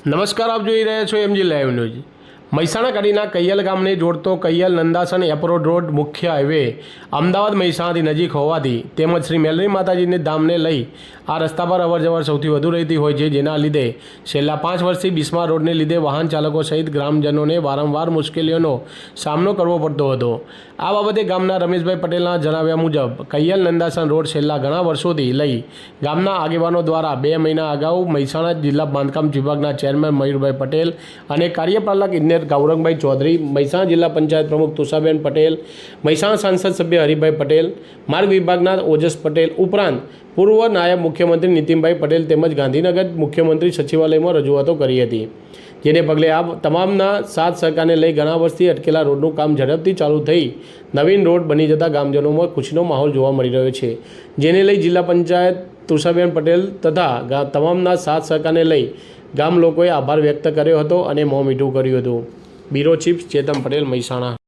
નમસ્કાર, આપ જોઈ રહ્યા છો એમજી લાઈવ ન્યૂઝ। મહેસાણા કડીના કૈયલ ગામને જોડતો કૈયલ નંદાસન એપરોડ રોડ મુખ્ય હાઈવે અમદાવાદ મહેસાણાથી નજીક હોવાથી તેમજ શ્રી મેલરી માતાજીને ધામને લઈ આ રસ્તા પર અવરજવર સૌથી વધુ રહેતી હોય છે, જેના લીધે છેલ્લા 5 વર્ષથી બિસ્માર રોડને લીધે વાહન ચાલકો સહિત ગ્રામજનોને વારંવાર મુશ્કેલીઓનો સામનો કરવો પડતો હતો। આ બાબતે ગામના રમેશભાઈ પટેલના જણાવ્યા મુજબ કૈયલ નંદાસન રોડ છેલ્લા ઘણા વર્ષોથી લઈ ગામના આગેવાનો દ્વારા 2 મહિના અગાઉ મહેસાણા જિલ્લા બાંધકામ વિભાગના ચેરમેન મયુરભાઈ પટેલ અને કાર્યપાલક ઇજનેર ગૌરંગભાઈ ચૌધરી, મહેસાણા જિલ્લા પંચાયત પ્રમુખ તુષાબેન પટેલ, મહેસાણા સાંસદ સભ્ય હરિભાઈ પટેલ, માર્ગ વિભાગના ઓજસ પટેલ ઉપરાંત પૂર્વ નાયબ મુખ્યમંત્રી નીતિનભાઈ પટેલ તેમજ ગાંધીનગર મુખ્યમંત્રી સચિવાલયમાં રજૂઆતો કરી હતી, જેને પગલે આ તમામના સાથ સહકારને લઈ ઘણા વર્ષથી અટકેલા રોડનું કામ ઝડપથી ચાલુ થઈ નવીન રોડ બની જતા ગામજનોમાં ખુશીનો માહોલ જોવા મળી રહ્યો છે, જેને લઈ જિલ્લા પંચાયત તુષાબેન પટેલ તથા તમામના સાથ સહકારને લઈ ગામ લોકોએ આભાર વ્યક્ત કર્યો હતો અને મોં મીઠું કર્યું હતું। બ્યુરો ચીફ ચેતન પટેલ, મહેસાણા।